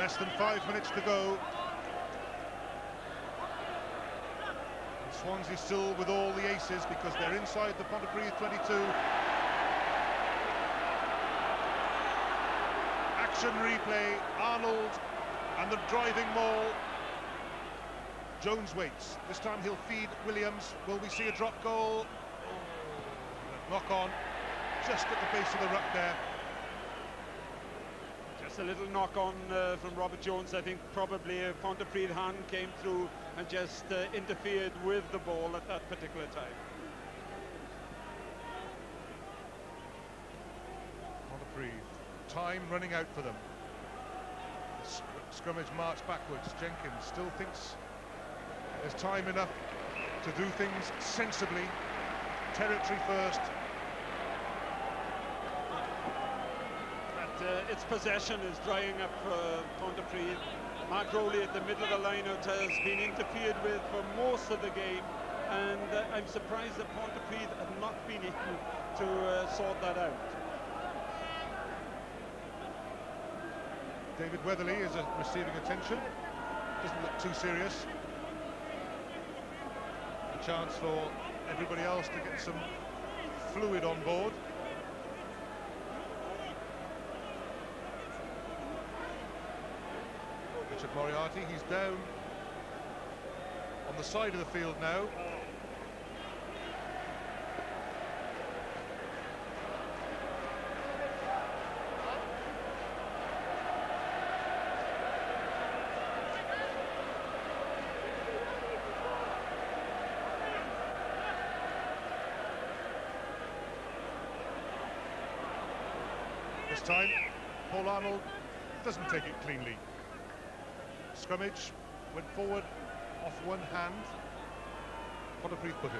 Less than 5 minutes to go. And Swansea still with all the aces because they're inside the Pontypridd 22. Action replay, Arnold and the driving maul. Jones waits. This time he'll feed Williams. Will we see a drop goal? Oh, knock on just at the base of the ruck there. Just a little knock on from Robert Jones. I think probably a Pontypridd hand came through and just interfered with the ball at that particular time. Pontypridd, time running out for them. The scrimmage march backwards. Jenkins still thinks there's time enough to do things sensibly. Territory first. Its possession is drying up for Pontypridd. Mark Rowley at the middle of the line-out has been interfered with for most of the game, and I'm surprised that Pontypridd have not been able to sort that out. David Weatherly is receiving attention. Doesn't look too serious. A chance for everybody else to get some fluid on board. Richard Moriarty, he's down on the side of the field now. This time, Paul Arnold doesn't take it cleanly. Scrummage went forward off one hand. Pontypridd put in.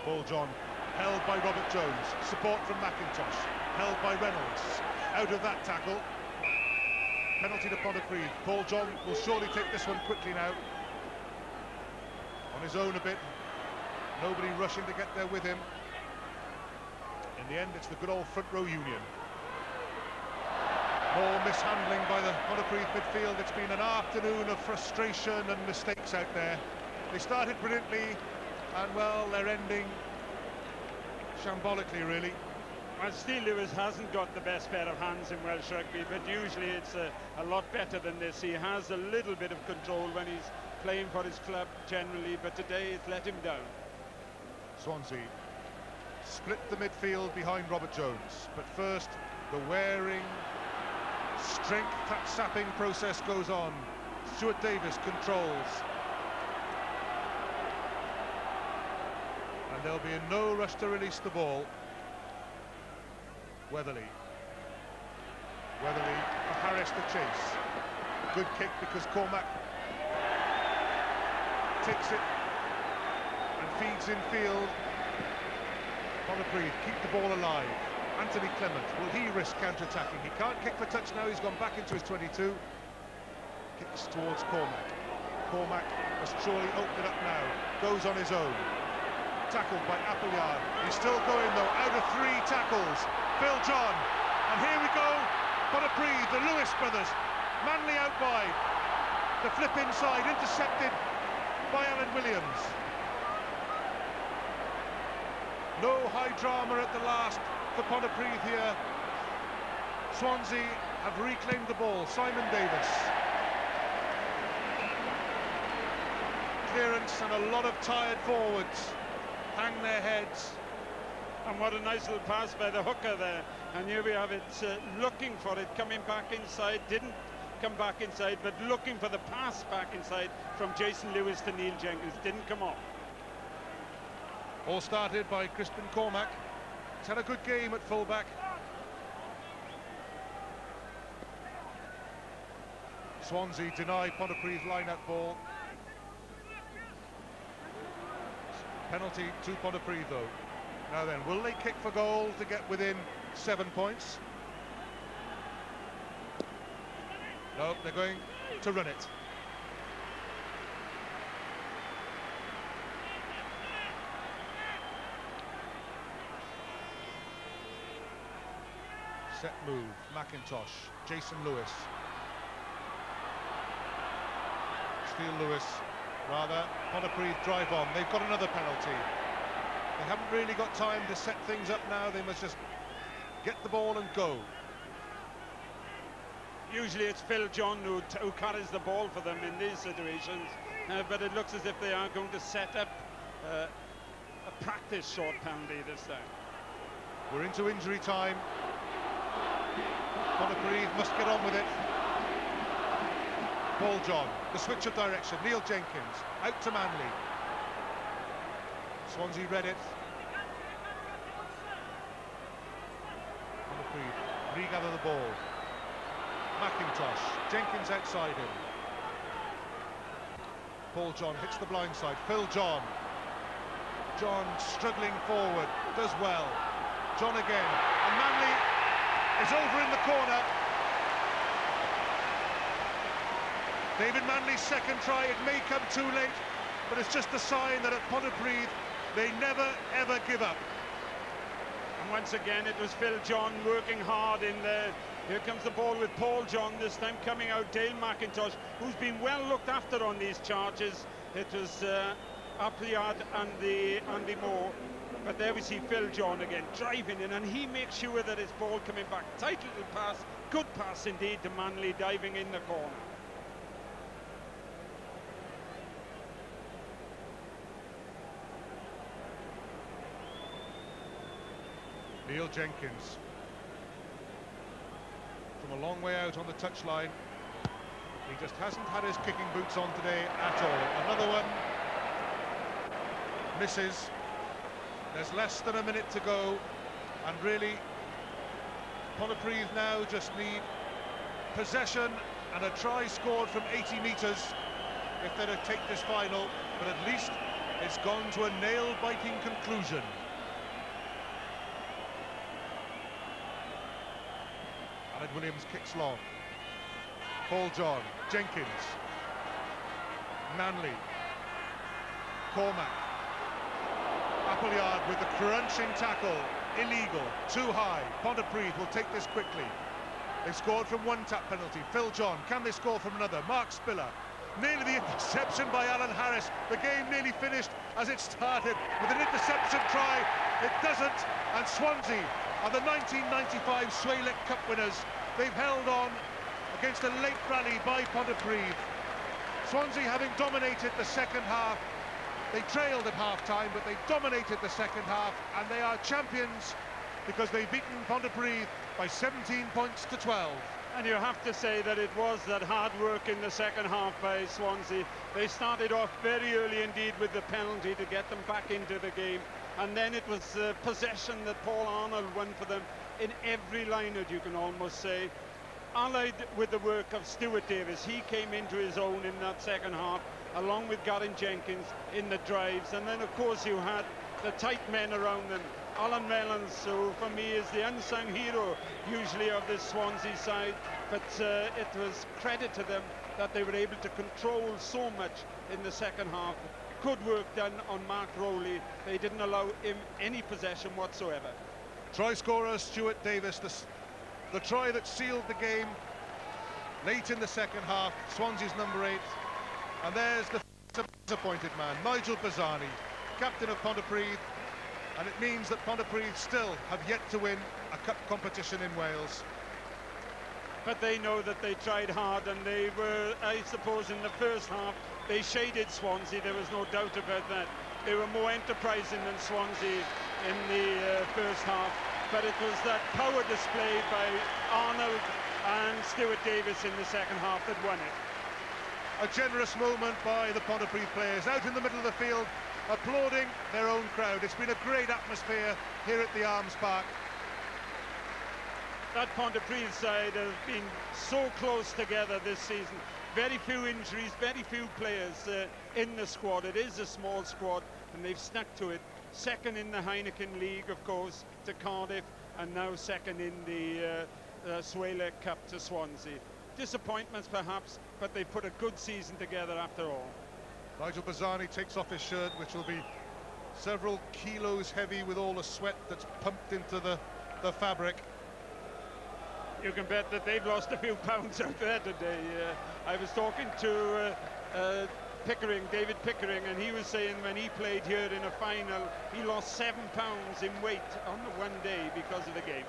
Paul John held by Robert Jones. Support from McIntosh. Held by Reynolds. Out of that tackle. Penalty to Pontypridd. Paul John will surely take this one quickly now. On his own a bit. Nobody rushing to get there with him. In the end, it's the good old front row union. More mishandling by the Pontypridd midfield. It's been an afternoon of frustration and mistakes out there. They started brilliantly, and well, they're ending shambolically, really. Well, Steve Lewis hasn't got the best pair of hands in Welsh rugby, but usually it's a lot better than this. He has a little bit of control when he's playing for his club generally, but today it's let him down. Swansea split the midfield behind Robert Jones, but first the wearing, strength-sapping process goes on. Stuart Davis controls. And there'll be no rush to release the ball. Weatherly for Harris to chase. A good kick because Cormac takes it and feeds in field. Pontypridd keep the ball alive. Anthony Clement, will he risk counter-attacking? He can't kick for touch now, he's gone back into his 22. Kicks towards Cormac. Cormac must surely open it up now. Goes on his own. Tackled by Appleyard. He's still going though, out of 3 tackles. Phil John, and here we go. Pontypridd, the Lewis brothers. Manley out wide. The flip inside, intercepted by Alan Williams. No high drama at the last for Pontypridd here. Swansea have reclaimed the ball. Simon Davis. Clearance and a lot of tired forwards hang their heads. And what a nice little pass by the hooker there. And here we have it, looking for it, coming back inside. Didn't come back inside, but looking for the pass back inside from Jason Lewis to Neil Jenkins. Didn't come off. All started by Crispin Cormac. He's had a good game at fullback. Swansea deny Pontypridd's line-out ball. Penalty to Pontypridd though. Now then, will they kick for goal to get within 7 points? No, they're going to run it. Set move, McIntosh, Jason Lewis. Steele Lewis, rather. Pontypridd drive on. They've got another penalty. They haven't really got time to set things up now. They must just get the ball and go. Usually it's Phil John who carries the ball for them in these situations, but it looks as if they are going to set up a practice short penalty this time. We're into injury time. Pontypridd must get on with it. Paul John, the switch of direction. Neil Jenkins, out to Manley. Swansea read it. Pontypridd regather the ball. McIntosh, Jenkins outside him. Paul John hits the blind side. Phil John. John struggling forward, does well. John again, and Manley is over in the corner. David Manley's second try, it may come too late, but it's just a sign that at Pontypridd they never ever give up. And once again it was Phil John working hard in there. Here comes the ball with Paul John, this time coming out Dale McIntosh, who's been well looked after on these charges. It was Appleyard and Andy Moore, but there we see Phil John again driving in, and he makes sure that his ball coming back. Tight little pass, good pass indeed to Manley, diving in the corner. Neil Jenkins from a long way out on the touchline. He just hasn't had his kicking boots on today at all. Another one misses. There's less than a minute to go, and really Pontypridd now just need possession and a try scored from 80 metres if they're to take this final, but at least it's gone to a nail-biting conclusion. Aled Williams kicks long. Paul John, Jenkins, Manley, Cormac, Appleyard with the crunching tackle, illegal, too high. Pontypridd will take this quickly. They scored from one tap penalty. Phil John, can they score from another? Mark Spiller, nearly the interception by Alan Harris. The game nearly finished as it started with an interception try. It doesn't, and Swansea are the 1995 Swansea Cup winners. They've held on against a late rally by Pontypridd. Swansea having dominated the second half. They trailed at half-time, but they dominated the second half, and they are champions because they've beaten Pontypridd by 17 points to 12. And you have to say that it was that hard work in the second half by Swansea. They started off very early indeed with the penalty to get them back into the game, and then it was possession that Paul Arnold won for them in every line-out, you can almost say. Allied with the work of Stuart Davis, he came into his own in that second half, along with Gavin Jenkins in the drives, and then of course you had the tight men around them. Alan Mellons, who for me is the unsung hero usually of this Swansea side, but it was credit to them that they were able to control so much in the second half. Good work done on Mark Rowley. They didn't allow him any possession whatsoever. Try scorer Stuart Davis, the try that sealed the game late in the second half, Swansea's number 8. And there's the disappointed man, Nigel Bazzani, captain of Pontypridd, and it means that Pontypridd still have yet to win a cup competition in Wales. But they know that they tried hard, and they were, I suppose, in the first half, they shaded Swansea, there was no doubt about that. They were more enterprising than Swansea in the first half, but it was that power display by Arnold and Stuart Davis in the second half that won it. A generous moment by the Pontypridd players out in the middle of the field, applauding their own crowd. It's been a great atmosphere here at the Arms Park. That Pontypridd side have been so close together this season. Very few injuries, very few players in the squad. It is a small squad, and they've stuck to it. Second in the Heineken League, of course, to Cardiff, and now second in the Swansea Cup to Swansea. Disappointments perhaps, but they put a good season together after all. Nigel Bazzani takes off his shirt, which will be several kilos heavy with all the sweat that's pumped into the fabric. You can bet that they've lost a few pounds out there today. I was talking to Pickering, David Pickering, and he was saying when he played here in a final, he lost 7 pounds in weight on the one day because of the game.